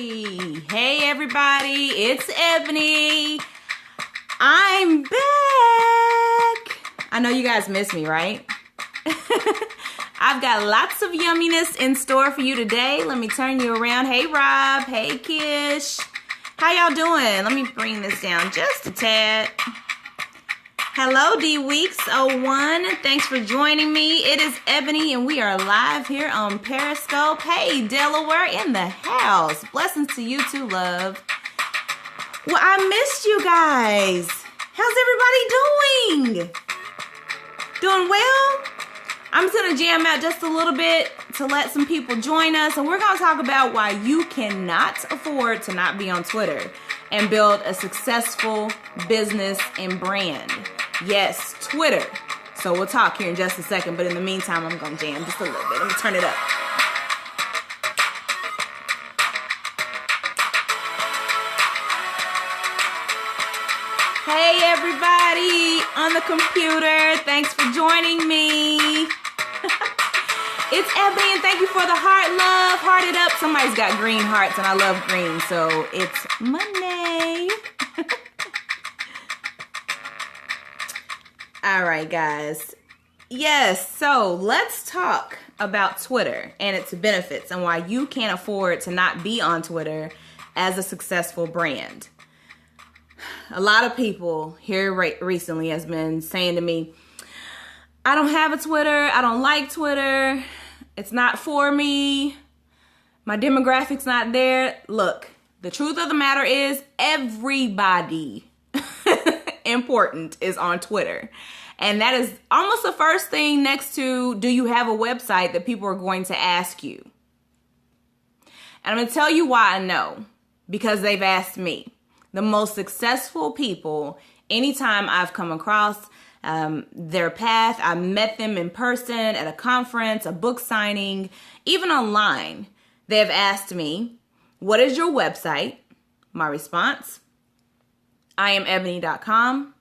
Hey everybody, it's Ebony. I'm back. I know you guys miss me, right? I've got lots of yumminess in store for you today. Let me turn you around. Hey Rob, hey Kish. How y'all doing? Let me bring this down just a tad. Hello D Weeks 01. Thanks for joining me. It is Ebony and we are live here on Periscope. Hey Delaware in the house. Blessings to you too, love. Well, I missed you guys. How's everybody doing? Doing well? I'm just going to jam out just a little bit to let some people join us. And we're going to talk about why you cannot afford to not be on Twitter and build a successful business and brand. Yes, Twitter. So we'll talk here in just a second. But in the meantime, I'm going to jam just a little bit. Let me turn it up. Hey everybody on the computer, thanks for joining me. It's Ebony and thank you for the heart love. Heart it up. Somebody's got green hearts and I love green, so it's Monday. All right, guys. Yes, so let's talk about Twitter and its benefits and why you can't afford to not be on Twitter as a successful brand. A lot of people here recently has been saying to me, I don't have a Twitter. I don't like Twitter. It's not for me. My demographic's not there. Look, the truth of the matter is everybody important is on Twitter. And that is almost the first thing next to, do you have a website, that people are going to ask you. And I'm going to tell you why I know. Because they've asked me. The most successful people, anytime I've come across their path, I met them in person at a conference, a book signing, even online, they have asked me, what is your website? My response, IamEbony.com.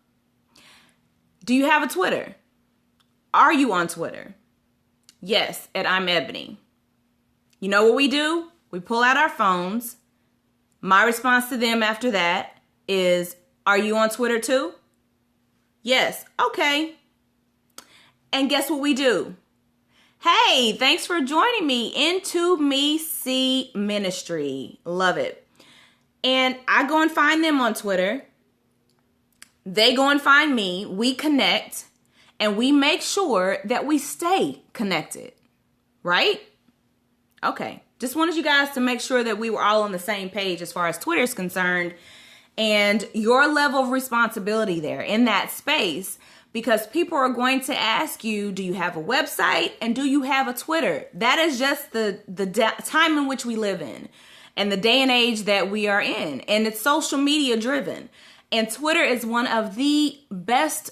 Do you have a Twitter? Are you on Twitter? Yes, at I'm Ebony. You know what we do? We pull out our phones. My response to them after that is, are you on Twitter too? Yes. Okay. And guess what we do? Hey, thanks for joining me into Me See Ministry. Love it. And I go and find them on Twitter. They go and find me. We connect and we make sure that we stay connected. Right? Okay. Just wanted you guys to make sure that we were all on the same page as far as Twitter is concerned and your level of responsibility there in that space, because people are going to ask you, do you have a website and do you have a Twitter? That is just the time in which we live in and the day and age that we are in. And it's social media driven. And Twitter is one of the best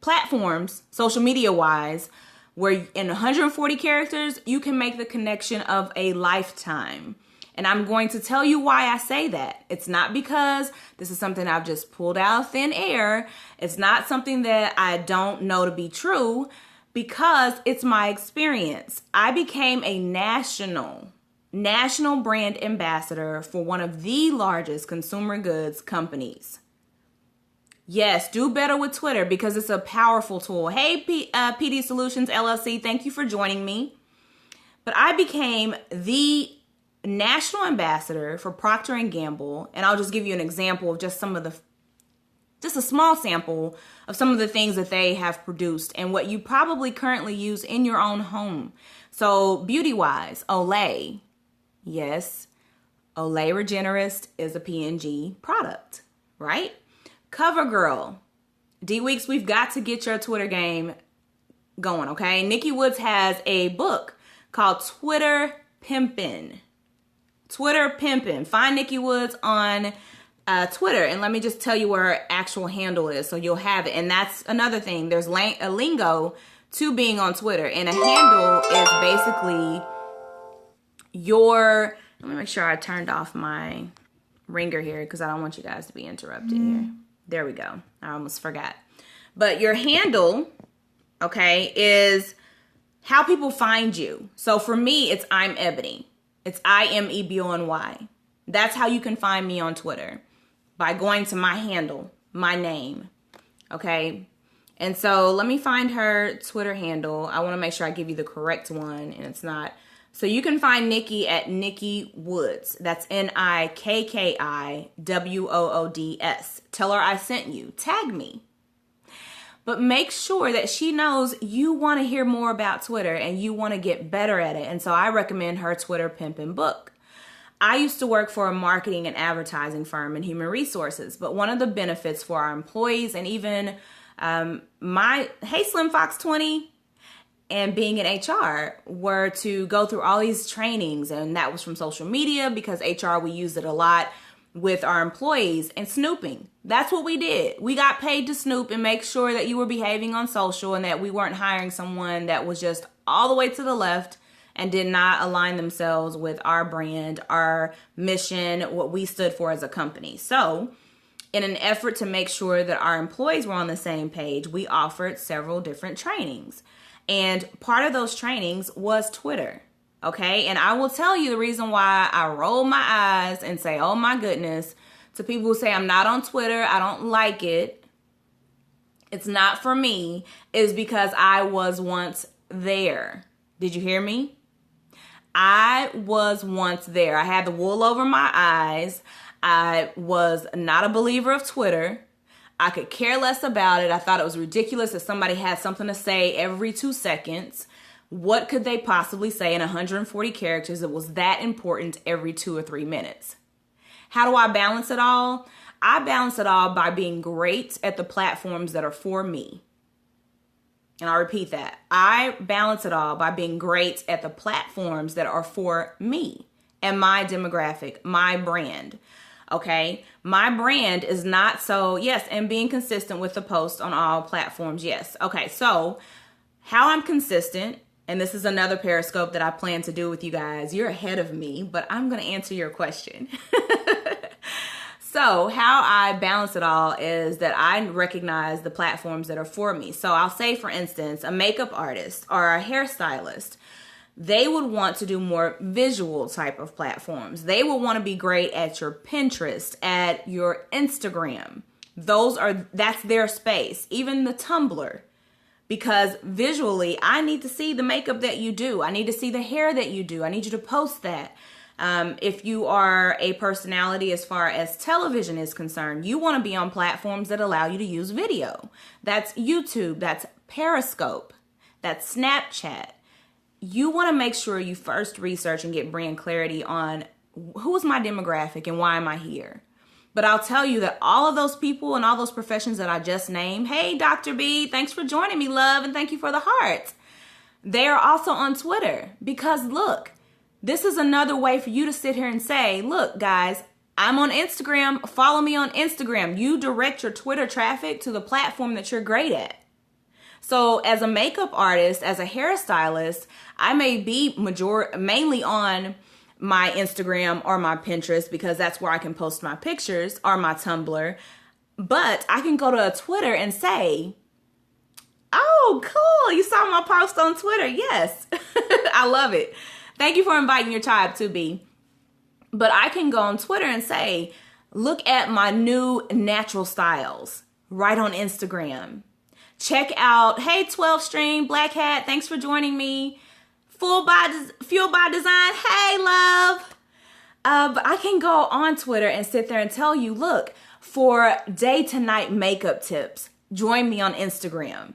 platforms, social media wise, where in 140 characters, you can make the connection of a lifetime. And I'm going to tell you why I say that. It's not because this is something I've just pulled out of thin air. It's not something that I don't know to be true, because it's my experience. I became a national brand ambassador for one of the largest consumer goods companies. Yes, do better with Twitter because it's a powerful tool. Hey, PD Solutions LLC, thank you for joining me. But I became the national ambassador for Procter & Gamble, and I'll just give you an example of just a small sample of some of the things that they have produced and what you probably currently use in your own home. So beauty-wise, Olay. Yes, Olay Regenerist is a P&G product, right? CoverGirl. D-Weeks, we've got to get your Twitter game going, okay? Nikki Woods has a book called Twitter Pimpin'. Twitter Pimpin'. Find Nikki Woods on Twitter, and let me just tell you where her actual handle is so you'll have it. And that's another thing. There's a lingo to being on Twitter, and a handle is basically your... Let me make sure I turned off my ringer here because I don't want you guys to be interrupted here. There we go. I almost forgot. But your handle, okay, is how people find you. So for me, it's I'm Ebony. It's IMEBONY. That's how you can find me on Twitter, by going to my handle, my name. Okay. And so let me find her Twitter handle. I want to make sure I give you the correct one, and it's not. So you can find Nikki at Nikki Woods. That's NIKKIWOODS. Tell her I sent you. Tag me. But make sure that she knows you want to hear more about Twitter and you want to get better at it. And so I recommend her Twitter Pimpin' book. I used to work for a marketing and advertising firm in human resources, but one of the benefits for our employees and even Hey Slim Fox 20 and being in HR were to go through all these trainings, and that was from social media because HR, we use it a lot with our employees, and snooping. That's what we did. We got paid to snoop and make sure that you were behaving on social and that we weren't hiring someone that was just all the way to the left and did not align themselves with our brand, our mission, what we stood for as a company. So in an effort to make sure that our employees were on the same page, we offered several different trainings. And part of those trainings was Twitter. Okay. And I will tell you the reason why I roll my eyes and say, oh my goodness, to people who say I'm not on Twitter, I don't like it, it's not for me, is because I was once there. Did you hear me? I was once there. I had the wool over my eyes. I was not a believer of Twitter. I could care less about it. I thought it was ridiculous that somebody had something to say every 2 seconds. What could they possibly say in 140 characters that was that important every 2 or 3 minutes? How do I balance it all? I balance it all by being great at the platforms that are for me. And I'll repeat that. I balance it all by being great at the platforms that are for me and my demographic, my brand. Okay, my brand is not so, yes, and being consistent with the post on all platforms, yes. Okay, so how I'm consistent, and this is another Periscope that I plan to do with you guys. You're ahead of me, but I'm going to answer your question. So how I balance it all is that I recognize the platforms that are for me. So I'll say, for instance, a makeup artist or a hairstylist, they would want to do more visual type of platforms. They will want to be great at your Pinterest, at your Instagram. That's their space. Even the Tumblr. Because visually, I need to see the makeup that you do. I need to see the hair that you do. I need you to post that. If you are a personality as far as television is concerned, you want to be on platforms that allow you to use video. That's YouTube, that's Periscope, that's Snapchat. You want to make sure you first research and get brand clarity on who's my demographic and why am I here. But I'll tell you that all of those people and all those professions that I just named, hey, Dr. B, thanks for joining me, love, and thank you for the hearts. They are also on Twitter because, look, this is another way for you to sit here and say, look, guys, I'm on Instagram. Follow me on Instagram. You direct your Twitter traffic to the platform that you're great at. So as a makeup artist, as a hairstylist, I may be mainly on my Instagram or my Pinterest because that's where I can post my pictures, or my Tumblr. But I can go to Twitter and say, oh, cool, you saw my post on Twitter. Yes, I love it. Thank you for inviting your tribe to be. But I can go on Twitter and say, look at my new natural styles right on Instagram. Check out, hey, 12 Stream, Black Hat, thanks for joining me. Fueled by Design, hey, love. But I can go on Twitter and sit there and tell you, look, for day to night makeup tips, join me on Instagram.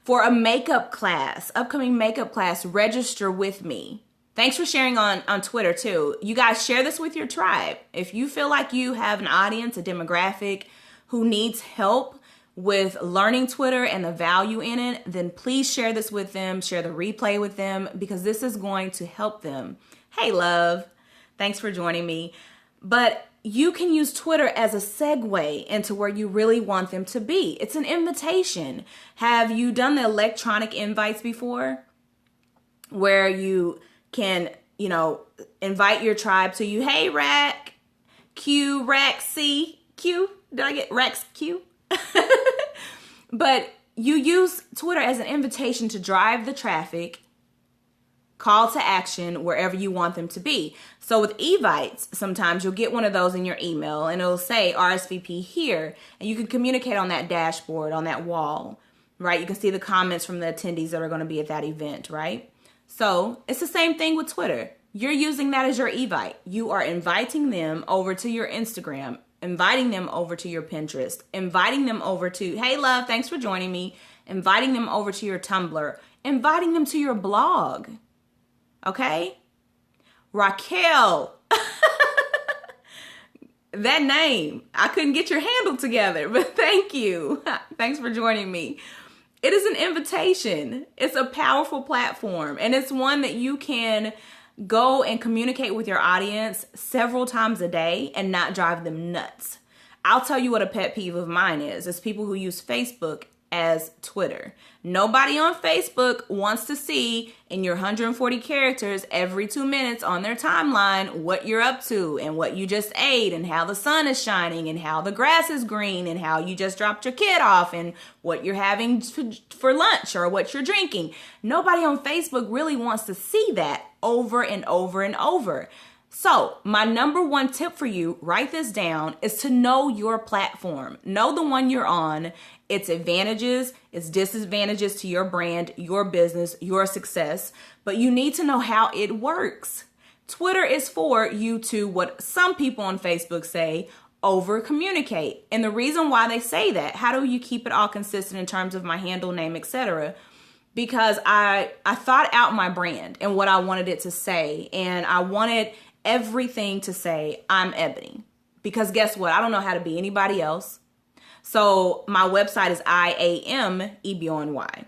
For a makeup class, upcoming makeup class, register with me. Thanks for sharing on Twitter too. You guys share this with your tribe. If you feel like you have an audience, a demographic who needs help with learning Twitter and the value in it, then please share this with them, share the replay with them, because this is going to help them. Hey, love, thanks for joining me. But you can use Twitter as a segue into where you really want them to be. It's an invitation. Have you done the electronic invites before? Where you can, invite your tribe to you. Hey, Rack Q, Rack C, Q. Did I get Rax Q? But you use Twitter as an invitation to drive the traffic call to action wherever you want them to be. So with Evites, sometimes you'll get one of those in your email and it'll say RSVP here, and you can communicate on that dashboard, on that wall, right? You can see the comments from the attendees that are going to be at that event, right? So it's the same thing with Twitter. You're using that as your Evite. You are inviting them over to your Instagram, inviting them over to your Pinterest, inviting them over to, hey love, thanks for joining me, inviting them over to your Tumblr, inviting them to your blog. Okay? Raquel. That name. I couldn't get your handle together, but thank you. Thanks for joining me. It is an invitation. It's a powerful platform, and it's one that you can go and communicate with your audience several times a day and not drive them nuts. I'll tell you what a pet peeve of mine is. It's people who use Facebook as Twitter. Nobody on Facebook wants to see in your 140 characters every 2 minutes on their timeline what you're up to and what you just ate and how the sun is shining and how the grass is green and how you just dropped your kid off and what you're having for lunch or what you're drinking. Nobody on Facebook really wants to see that over and over and over. So my number one tip for you, write this down, is to know your platform. Know the one you're on, its advantages, its disadvantages to your brand, your business, your success, but you need to know how it works. Twitter is for you to, what some people on Facebook say, over communicate. And the reason why they say that, how do you keep it all consistent in terms of my handle, name, etc.? Because I thought out my brand and what I wanted it to say, and I wanted everything to say, I'm Ebony. Because guess what? I don't know how to be anybody else. So my website is IAMEBONY.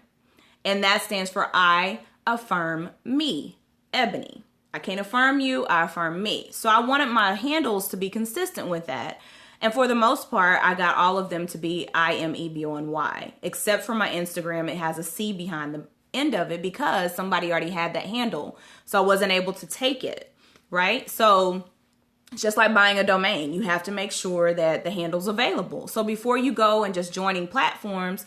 And that stands for I affirm me, Ebony. I can't affirm you, I affirm me. So I wanted my handles to be consistent with that. And for the most part, I got all of them to be IMEBONY. Except for my Instagram, it has a C behind the end of it because somebody already had that handle. So I wasn't able to take it. Right? So it's just like buying a domain. You have to make sure that the handle's available. So before you go and just joining platforms,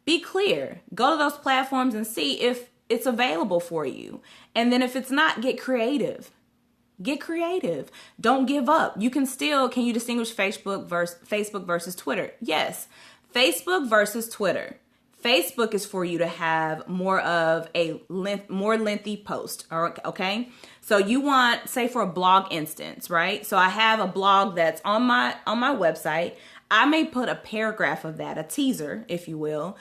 be clear. Go to those platforms and see if it's available for you. And then if it's not, get creative. Get creative. Don't give up. You can still, can you distinguish Facebook versus Twitter? Yes. Facebook versus Twitter. Facebook is for you to have more of a more lengthy post, okay? So you want, say for a blog instance, right? So I have a blog that's on my website. I may put a paragraph of that, a teaser, if you will,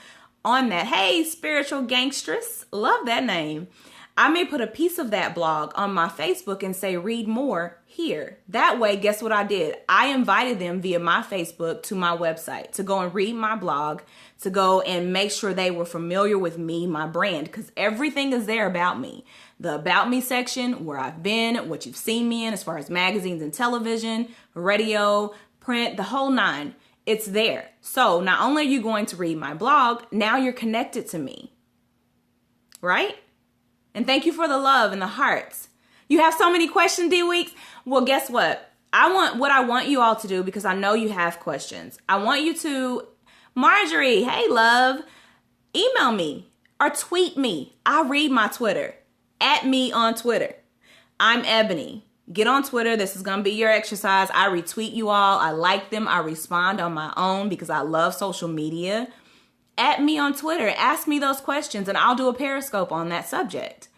on that. Hey, spiritual gangstress, love that name. I may put a piece of that blog on my Facebook and say, read more here. That way, guess what I did? I invited them via my Facebook to my website to go and read my blog, to go and make sure they were familiar with me, my brand, because everything is there about me. The About Me section, where I've been, what you've seen me in as far as magazines and television, radio, print, the whole nine, it's there. So not only are you going to read my blog, now you're connected to me, right? And thank you for the love and the hearts. You have so many questions, D-Weeks. Well, guess what? I want you all to do, because I know you have questions. I want you to, Marjorie, hey love, email me or tweet me. I read my Twitter. At me on Twitter. I'm Ebony. Get on Twitter. This is going to be your exercise. I retweet you all. I like them. I respond on my own because I love social media. At me on Twitter. Ask me those questions and I'll do a Periscope on that subject.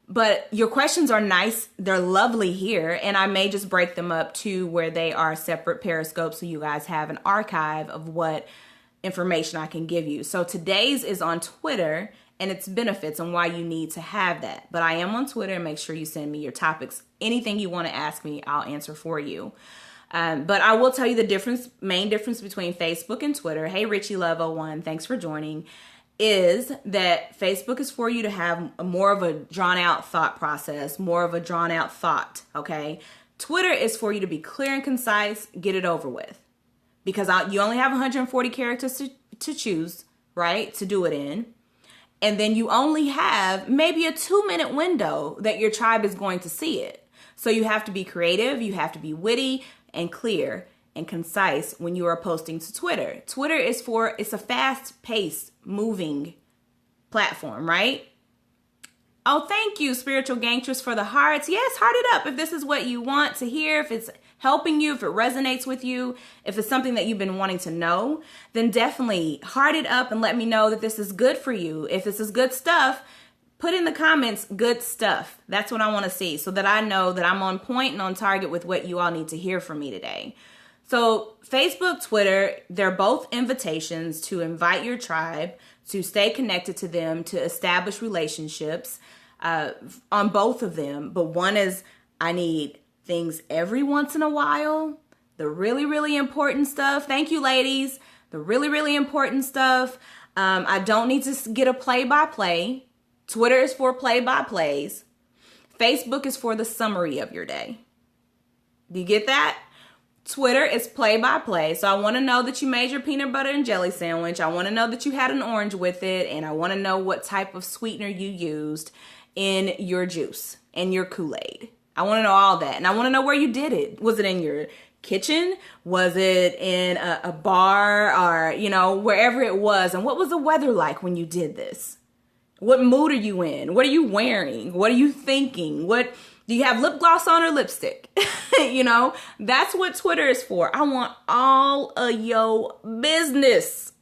But your questions are nice. They're lovely here. And I may just break them up to where they are separate Periscopes so you guys have an archive of what information I can give you. So today's is on Twitter and its benefits and why you need to have that. But I am on Twitter, and make sure you send me your topics. Anything you want to ask me, I'll answer for you. But I will tell you the main difference between Facebook and Twitter. Hey, Richie Love 01, thanks for joining. Is that Facebook is for you to have more of a drawn out thought process, more of a drawn out thought, okay? Twitter is for you to be clear and concise, get it over with. Because you only have 140 characters to choose, right, to do it in. And then you only have maybe a 2-minute window that your tribe is going to see it. So you have to be creative, you have to be witty and clear and concise when you are posting to Twitter. Twitter it's a fast-paced, moving platform, right? Oh, thank you, Spiritual Gangstress, for the hearts. Yes, heart it up if this is what you want to hear, if it's helping you, if it resonates with you, if it's something that you've been wanting to know, then definitely heart it up and let me know that this is good for you. If this is good stuff, put in the comments, good stuff. That's what I want to see so that I know that I'm on point and on target with what you all need to hear from me today. So Facebook, Twitter, they're both invitations to invite your tribe, to stay connected to them, to establish relationships on both of them. But one is I need things every once in a while, the really, really important stuff. Thank you, ladies. The really, really important stuff. I don't need to get a play-by-play. Twitter is for play-by-plays. Facebook is for the summary of your day. Do you get that? Twitter is play-by-play. So I want to know that you made your peanut butter and jelly sandwich. I want to know that you had an orange with it. And I want to know what type of sweetener you used in your juice and your Kool-Aid. I want to know all that. And I want to know where you did it. Was it in your kitchen? Was it in a bar or, wherever it was? And what was the weather like when you did this? What mood are you in? What are you wearing? What are you thinking? What do you have, lip gloss on or lipstick? That's what Twitter is for. I want all of your business.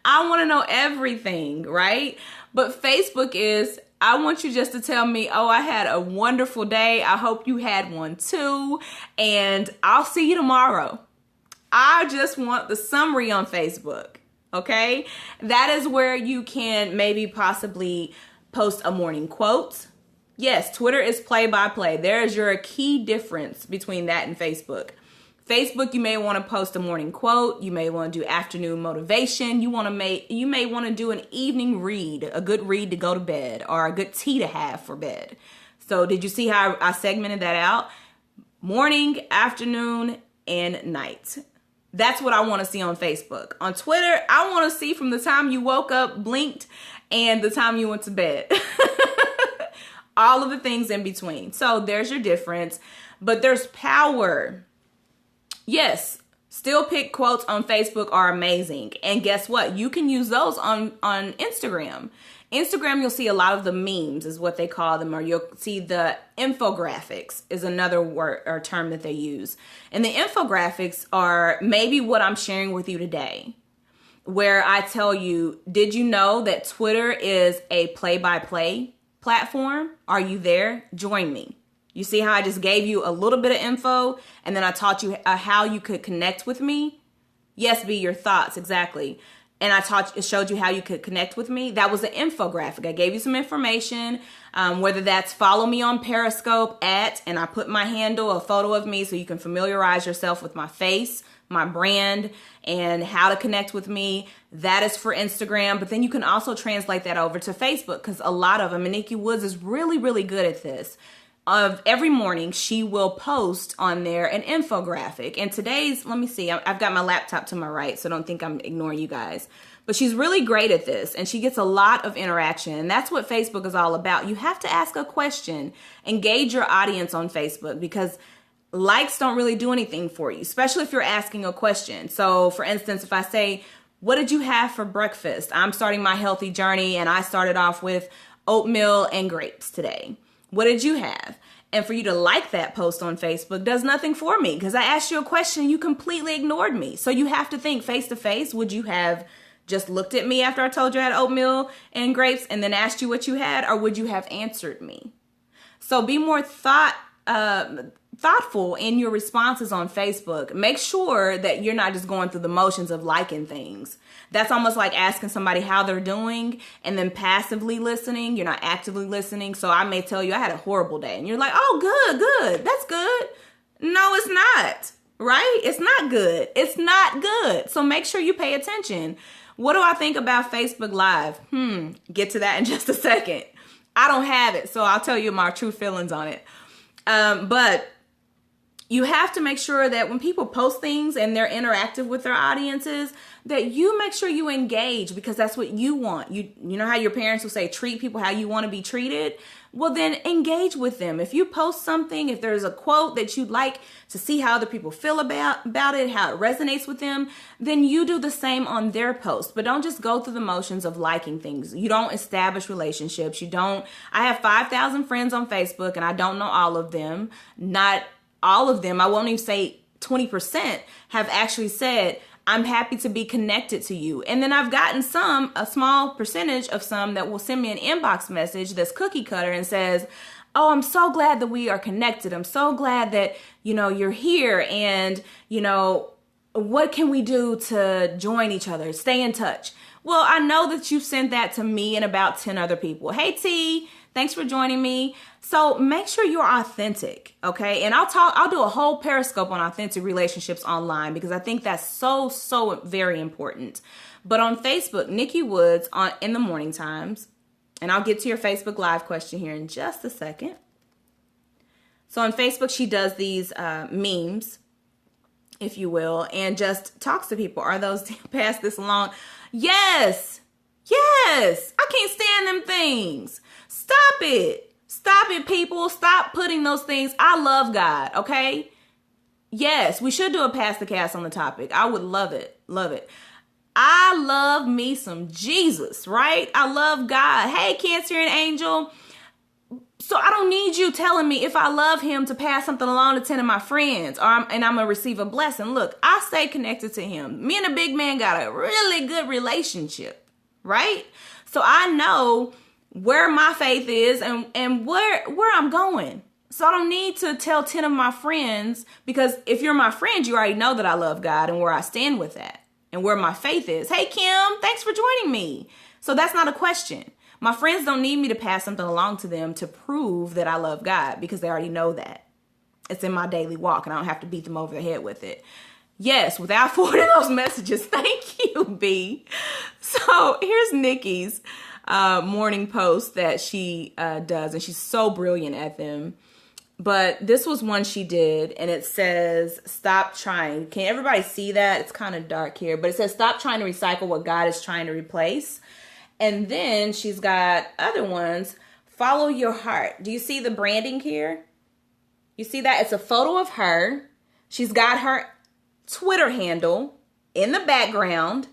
I want to know everything, right? But Facebook is, I want you just to tell me, oh, I had a wonderful day. I hope you had one too. And I'll see you tomorrow. I just want the summary on Facebook. Okay, that is where you can maybe possibly post a morning quote. Yes, Twitter is play-by-play. There is your key difference between that and Facebook. Facebook, you may want to post a morning quote. You may want to do afternoon motivation. You may want to do an evening read, a good read to go to bed, or a good tea to have for bed. So did you see how I segmented that out? Morning, afternoon, and night. That's what I want to see on Facebook. On Twitter, I want to see from the time you woke up, blinked, and the time you went to bed. All of the things in between. So there's your difference. But there's power. Yes, still pick quotes on Facebook are amazing. And guess what? You can use those on Instagram. Instagram, you'll see a lot of the memes is what they call them, or you'll see the infographics is another word or term that they use. And the infographics are maybe what I'm sharing with you today, where I tell you, did you know that Twitter is a play-by-play platform? Are you there? Join me. You see how I just gave you a little bit of info and then I taught you how you could connect with me? Yes, be your thoughts, exactly. And showed you how you could connect with me. That was an infographic. I gave you some information, whether that's follow me on Periscope and I put my handle, a photo of me so you can familiarize yourself with my face, my brand, and how to connect with me. That is for Instagram. But then you can also translate that over to Facebook because a lot of them, and Nikki Woods is really, really good at this. Every morning, she will post on there an infographic. And today's, let me see, I've got my laptop to my right, so don't think I'm ignoring you guys. But she's really great at this, and she gets a lot of interaction. And that's what Facebook is all about. You have to ask a question, engage your audience on Facebook, because likes don't really do anything for you, especially if you're asking a question. So, for instance, if I say, what did you have for breakfast? I'm starting my healthy journey, and I started off with oatmeal and grapes today. What did you have? And for you to like that post on Facebook does nothing for me because I asked you a question, you completely ignored me. So you have to think face to face. Would you have just looked at me after I told you I had oatmeal and grapes and then asked you what you had, or would you have answered me? So be more thoughtful in your responses on Facebook. Make sure that you're not just going through the motions of liking things. That's almost like asking somebody how they're doing and then passively listening. You're not actively listening. So I may tell you I had a horrible day and you're like, oh, good. That's good. No, it's not. Right? It's not good. It's not good. So make sure you pay attention. What do I think about Facebook Live? Get to that in just a second. I don't have it, so I'll tell you my true feelings on it. But you have to make sure that when people post things and they're interactive with their audiences, that you make sure you engage, because that's what you want. You know how your parents will say, treat people how you want to be treated? Well, then engage with them. If you post something, if there's a quote that you'd like to see how other people feel about it, how it resonates with them, then you do the same on their post. But don't just go through the motions of liking things. You don't establish relationships. I have 5,000 friends on Facebook, and I don't know all of them. Not all of them, I won't even say 20%, have actually said, I'm happy to be connected to you. And then I've gotten a small percentage of some that will send me an inbox message that's cookie cutter and says, oh, I'm so glad that we are connected. I'm so glad that, you're here. And, what can we do to join each other? Stay in touch. Well, I know that you sent that to me and about 10 other people. Hey, T, thanks for joining me. So make sure you're authentic, okay? And I'll do a whole Periscope on authentic relationships online, because I think that's so, so very important. But on Facebook, Nikki Woods in the morning times, and I'll get to your Facebook Live question here in just a second. So on Facebook, she does these memes, if you will, and just talks to people. Are those pass this along? Yes. I can't stand them things. Stop it, people. Stop putting those things. I love God, okay? Yes, we should do a Pass the Cast on the topic. I would love it. I love me some Jesus, right? I love God. Hey, Cancer and Angel. So I don't need you telling me if I love him to pass something along to 10 of my friends, and I'm going to receive a blessing. Look, I stay connected to him. Me and the big man got a really good relationship, right? So I know where my faith is and where I'm going. So I don't need to tell 10 of my friends, because if you're my friend, you already know that I love God and where I stand with that and where my faith is. Hey, Kim, thanks for joining me. So that's not a question. My friends don't need me to pass something along to them to prove that I love God, because they already know that. It's in my daily walk, and I don't have to beat them over the head with it. Yes, without forwarding those messages. Thank you, B. So here's Nikki's morning post that she does, and she's so brilliant at them. But this was one she did, and it says, stop trying. Can everybody see that? It's kind of dark here, but it says, stop trying to recycle what God is trying to replace. And then she's got other ones. Follow your heart. Do you see the branding here? You see that? It's a photo of her. She's got her Twitter handle in the background,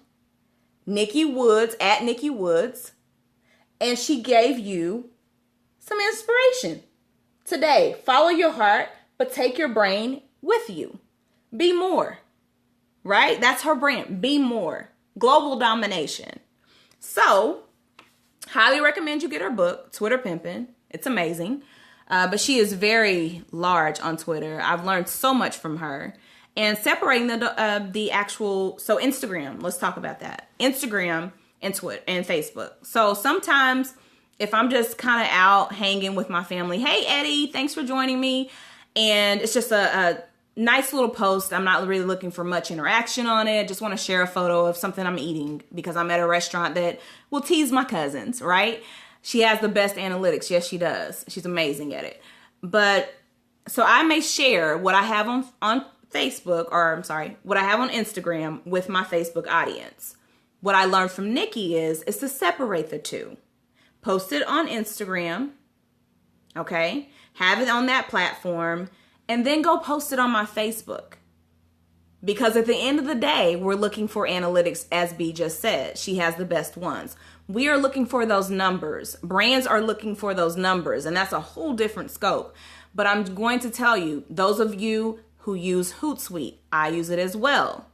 Nikki Woods, at Nikki Woods. And she gave you some inspiration today. Follow your heart, but take your brain with you. Be more, right? That's her brand. Be more. Global domination. So, highly recommend you get her book, Twitter Pimpin'. It's amazing. But she is very large on Twitter. I've learned so much from her. And separating the actual, so Instagram, let's talk about that. Instagram and Twitter and Facebook. So sometimes if I'm just kind of out hanging with my family, hey, Eddie, thanks for joining me. And it's just a nice little post. I'm not really looking for much interaction on it. Just want to share a photo of something I'm eating because I'm at a restaurant that will tease my cousins, right? She has the best analytics. Yes, she does. She's amazing at it. But so I may share what I have on Facebook, what I have on Instagram with my Facebook audience. What I learned from Nikki is to separate the two. Post it on Instagram, okay? Have it on that platform, and then go post it on my Facebook. Because at the end of the day, we're looking for analytics, as B just said. She has the best ones. We are looking for those numbers. Brands are looking for those numbers, and that's a whole different scope. But I'm going to tell you, those of you who use Hootsuite, I use it as well.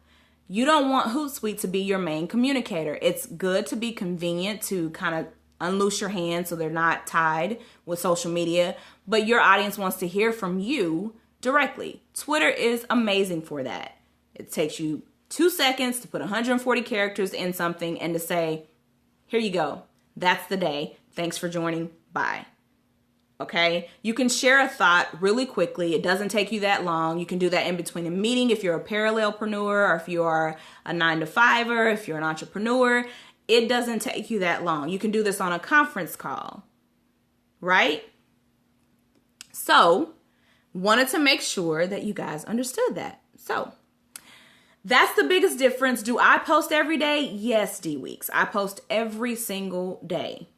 You don't want Hootsuite to be your main communicator. It's good to be convenient to kind of unloose your hands so they're not tied with social media, but your audience wants to hear from you directly. Twitter is amazing for that. It takes you 2 seconds to put 140 characters in something and to say, here you go. That's the day. Thanks for joining. Bye. Okay? You can share a thought really quickly. It doesn't take you that long. You can do that in between a meeting if you're a parallelpreneur, or if you are a 9-to-5er, if you're an entrepreneur. It doesn't take you that long. You can do this on a conference call, right? So wanted to make sure that you guys understood that. So that's the biggest difference. Do I post every day? Yes, D Weeks. I post every single day.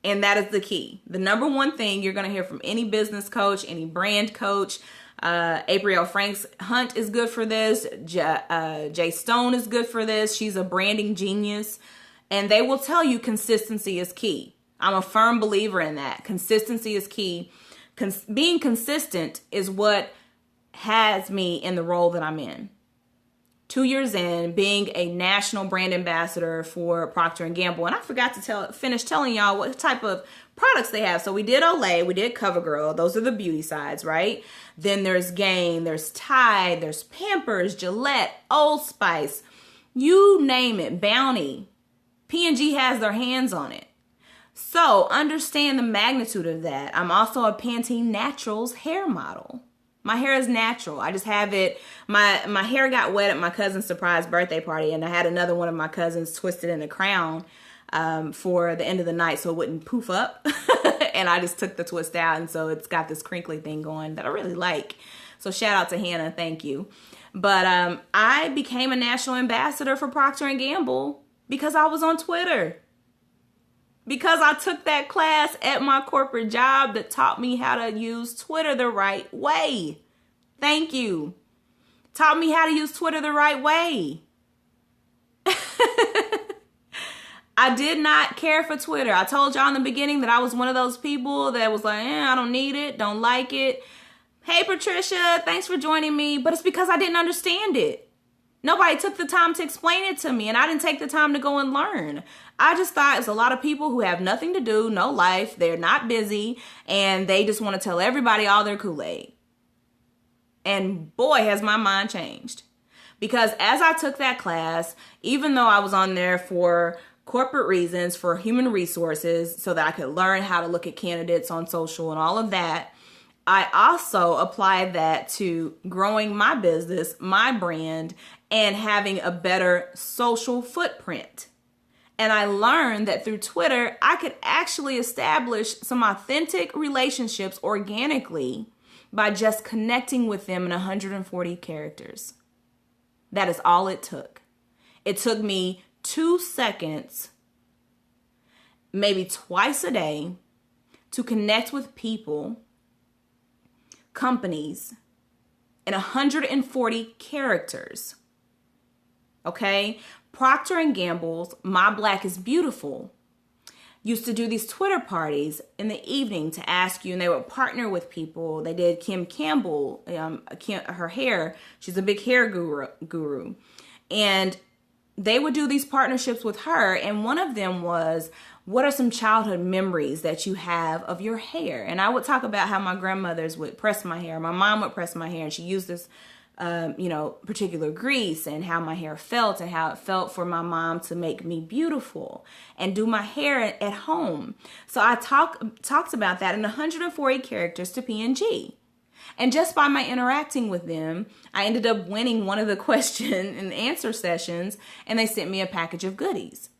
And that is the key. The number one thing you're going to hear from any business coach, any brand coach, April Franks Hunt is good for this. Jay Stone is good for this. She's a branding genius. And they will tell you consistency is key. I'm a firm believer in that. Consistency is key. Being consistent is what has me in the role that I'm in. 2 years in, being a national brand ambassador for Procter & Gamble. And I forgot to finish telling y'all what type of products they have. So we did Olay, we did CoverGirl. Those are the beauty sides, right? Then there's Gain, there's Tide, there's Pampers, Gillette, Old Spice. You name it, Bounty. P&G has their hands on it. So understand the magnitude of that. I'm also a Pantene Naturals hair model. My hair is natural. I just have it. My hair got wet at my cousin's surprise birthday party, and I had another one of my cousins twisted in a crown for the end of the night so it wouldn't poof up. And I just took the twist out, and so it's got this crinkly thing going that I really like. So shout out to Hannah. Thank you. But I became a national ambassador for Procter & Gamble because I was on Twitter. Because I took that class at my corporate job that taught me how to use Twitter the right way. Thank you. Taught me how to use Twitter the right way. I did not care for Twitter. I told y'all in the beginning that I was one of those people that was like, I don't need it, don't like it. Hey, Patricia, thanks for joining me. But it's because I didn't understand it. Nobody took the time to explain it to me, and I didn't take the time to go and learn. I just thought it's a lot of people who have nothing to do, no life, they're not busy, and they just want to tell everybody all their Kool-Aid. And boy, has my mind changed. Because as I took that class, even though I was on there for corporate reasons, for human resources, so that I could learn how to look at candidates on social and all of that, I also applied that to growing my business, my brand, and having a better social footprint. And I learned that through Twitter, I could actually establish some authentic relationships organically by just connecting with them in 140 characters. That is all it took. It took me 2 seconds, maybe twice a day, to connect with people, companies, in 140 characters. Okay? Procter & Gamble's My Black is Beautiful used to do these Twitter parties in the evening to ask you, and they would partner with people. They did Kim Campbell, her hair. She's a big hair guru. And they would do these partnerships with her, and one of them was, what are some childhood memories that you have of your hair? And I would talk about how my grandmothers would press my hair. My mom would press my hair, and she used this particular grease, and how my hair felt, and how it felt for my mom to make me beautiful and do my hair at home. So I talked about that in 140 characters to P&G. And just by my interacting with them, I ended up winning one of the question and answer sessions, and they sent me a package of goodies.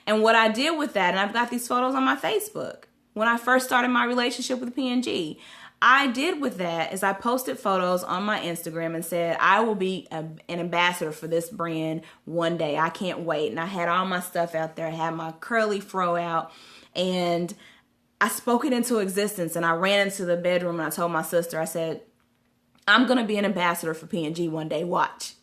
And what I did with that, and I've got these photos on my Facebook, when I first started my relationship with P&G, I did with that is I posted photos on my Instagram and said, I will be an ambassador for this brand one day. I can't wait. And I had all my stuff out there. I had my curly fro out, and I spoke it into existence. And I ran into the bedroom and I told my sister, I said, I'm going to be an ambassador for P&G one day. Watch.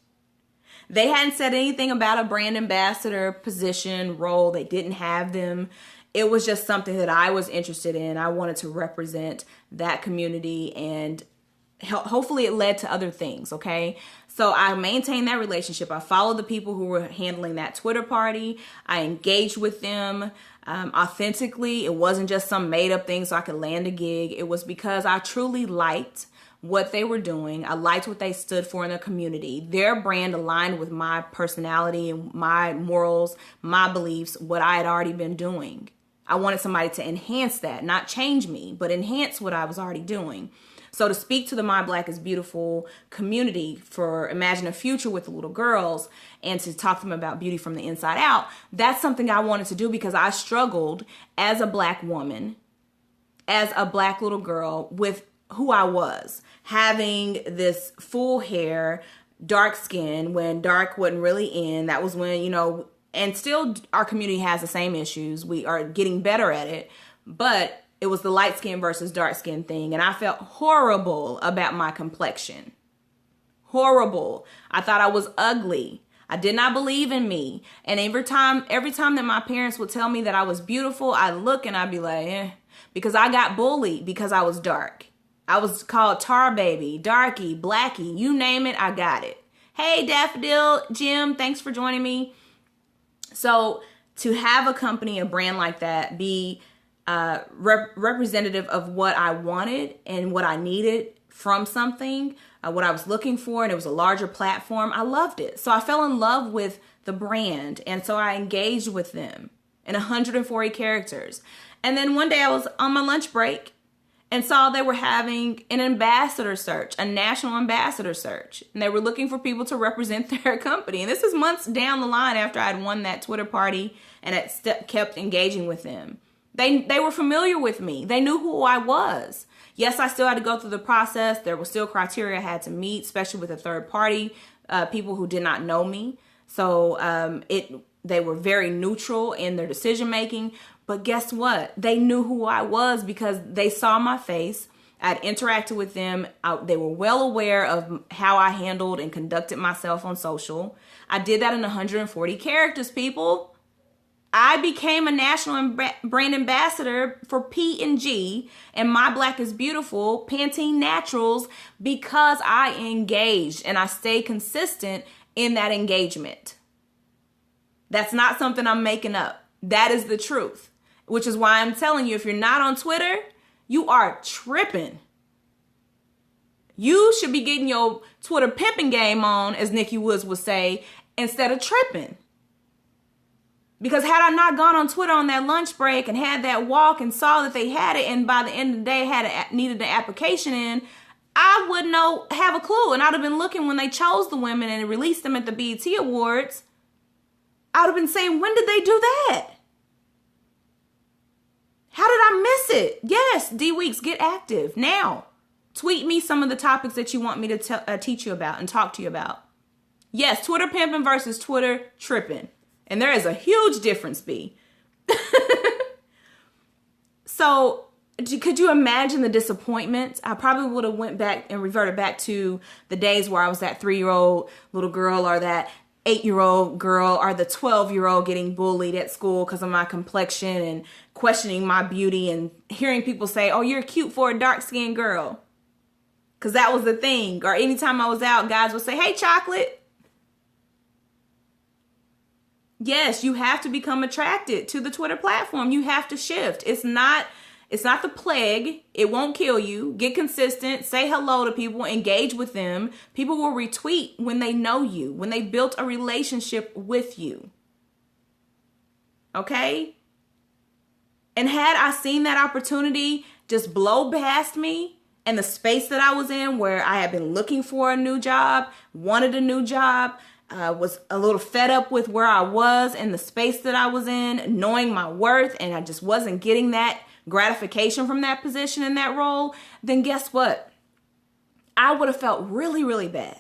They hadn't said anything about a brand ambassador position, role. They didn't have them. It was just something that I was interested in. I wanted to represent that community, and hopefully it led to other things, okay? So I maintained that relationship. I followed the people who were handling that Twitter party. I engaged with them authentically. It wasn't just some made up thing so I could land a gig. It was because I truly liked what they were doing. I liked what they stood for in the community. Their brand aligned with my personality and my morals, my beliefs, what I had already been doing. I wanted somebody to enhance that, not change me, but enhance what I was already doing. So to speak to the My Black is Beautiful community for Imagine a Future with the little girls, and to talk to them about beauty from the inside out, that's something I wanted to do because I struggled as a Black woman, as a Black little girl, with who I was, having this full hair, dark skin when dark wasn't really in. That was when, and still our community has the same issues. We are getting better at it, but it was the light skin versus dark skin thing. And I felt horrible about my complexion. Horrible. I thought I was ugly. I did not believe in me. And every time that my parents would tell me that I was beautiful, I'd look and I'd be like, because I got bullied because I was dark. I was called tar baby, darky, blackie, you name it, I got it. Hey, Daffodil, Jim, thanks for joining me. So to have a company, a brand like that, be representative of what I wanted and what I needed from something, what I was looking for, and it was a larger platform, I loved it. So I fell in love with the brand, and so I engaged with them in 140 characters. And then one day I was on my lunch break and saw they were having an ambassador search, a national ambassador search. And they were looking for people to represent their company. And this is months down the line after I'd won that Twitter party and had kept engaging with them. They were familiar with me. They knew who I was. Yes, I still had to go through the process. There were still criteria I had to meet, especially with a third party, people who did not know me. So they were very neutral in their decision making. But guess what? They knew who I was because they saw my face. I'd interacted with them. They were well aware of how I handled and conducted myself on social. I did that in 140 characters, people. I became a national brand ambassador for P&G and My Black is Beautiful, Pantene Naturals, because I engaged and I stayed consistent in that engagement. That's not something I'm making up. That is the truth, which is why I'm telling you, if you're not on Twitter, you are tripping. You should be getting your Twitter pimping game on, as Nikki Woods would say, instead of tripping. Because had I not gone on Twitter on that lunch break and had that walk and saw that they had it, and by the end of the day needed the application in, I wouldn't have a clue. And I'd have been looking when they chose the women and released them at the BET Awards. I would have been saying, when did they do that? How did I miss it? Yes, D Weeks, get active now. Tweet me some of the topics that you want me to teach you about and talk to you about. Yes, Twitter pimping versus Twitter tripping. And there is a huge difference, B. So could you imagine the disappointment? I probably would have went back and reverted back to the days where I was that 3-year-old little girl or that 8-year-old girl or the 12-year-old getting bullied at school because of my complexion and questioning my beauty and hearing people say, oh, you're cute for a dark-skinned girl. Because that was the thing. Or anytime I was out, guys would say, hey, chocolate. Yes, you have to become attracted to the Twitter platform. You have to shift. It's not the plague. It won't kill you. Get consistent. Say hello to people. Engage with them. People will retweet when they know you, when they built a relationship with you. Okay? And had I seen that opportunity just blow past me and the space that I was in where I had been looking for a new job, wanted a new job, was a little fed up with where I was and the space that I was in, knowing my worth, and I just wasn't getting that gratification from that position in that role, then guess what? I would have felt really, really bad,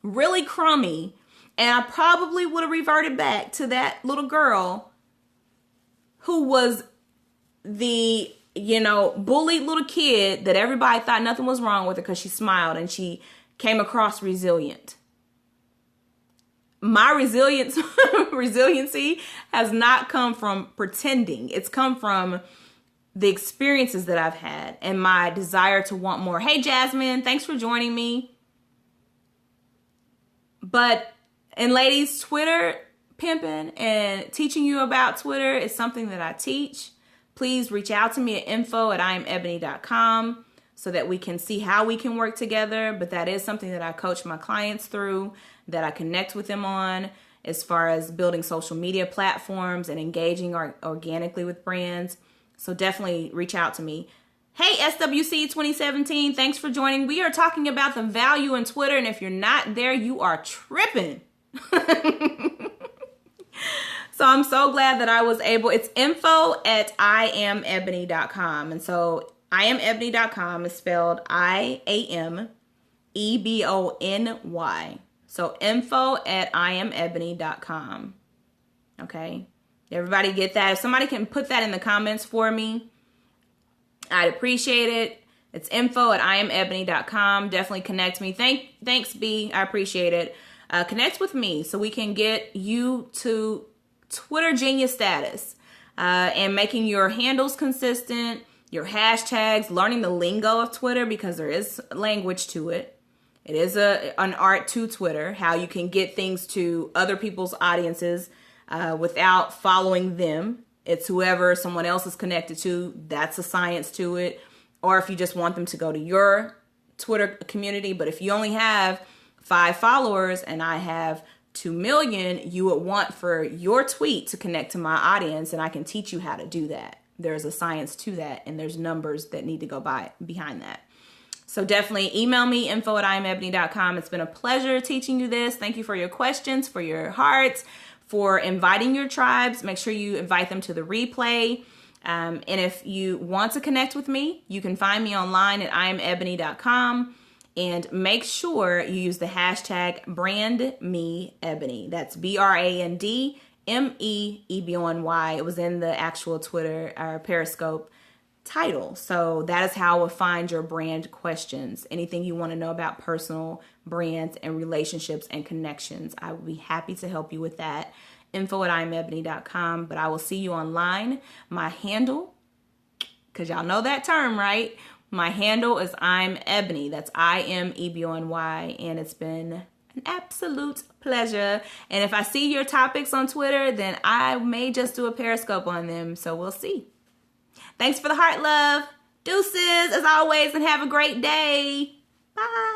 really crummy, and I probably would have reverted back to that little girl who was the, bullied little kid that everybody thought nothing was wrong with her because she smiled and she came across resilient. My resiliency has not come from pretending. It's come from the experiences that I've had and my desire to want more. Hey, Jasmine, thanks for joining me. And ladies, Twitter pimping and teaching you about Twitter is something that I teach. Please reach out to me at info@IamEbony.com so that we can see how we can work together. But that is something that I coach my clients through, that I connect with them on as far as building social media platforms and engaging organically with brands. So definitely reach out to me. Hey, SWC 2017, thanks for joining. We are talking about the value in Twitter, and if you're not there, you are tripping. So I'm so glad that I was able, it's info@IamEbony.com. And so IamEbony.com is spelled IamEbony. So info@IamEbony.com. Okay. Everybody get that? If somebody can put that in the comments for me, I'd appreciate it. It's info@IamEbony.com. Definitely connect me. Thanks, B. I appreciate it. Connect with me so we can get you to Twitter genius status, and making your handles consistent, your hashtags, learning the lingo of Twitter, because there is language to it. It is an art to Twitter, how you can get things to other people's audiences without following them. It's whoever someone else is connected to. That's a science to it. Or if you just want them to go to your Twitter community. But if you only have 5 followers and I have 2 million, you would want for your tweet to connect to my audience, and I can teach you how to do that. There's a science to that, and there's numbers that need to go behind that. So definitely email me, info@IamEbony.com. It's been a pleasure teaching you this. Thank you for your questions, for your hearts, for inviting your tribes. Make sure you invite them to the replay. And if you want to connect with me, you can find me online at IamEbony.com. And make sure you use the hashtag BrandMeEbony. That's BrandMeEbony. It was in the actual Twitter or Periscope title. So that is how I will find your brand questions. Anything you want to know about personal brands and relationships and connections, I will be happy to help you with that. info@IamEbony.com. But I will see you online. My handle, because y'all know that term, right? My handle is I'm Ebony. That's IamEbony. And it's been an absolute pleasure. And if I see your topics on Twitter, then I may just do a Periscope on them. So we'll see. Thanks for the heart love. Deuces as always, and have a great day. Bye.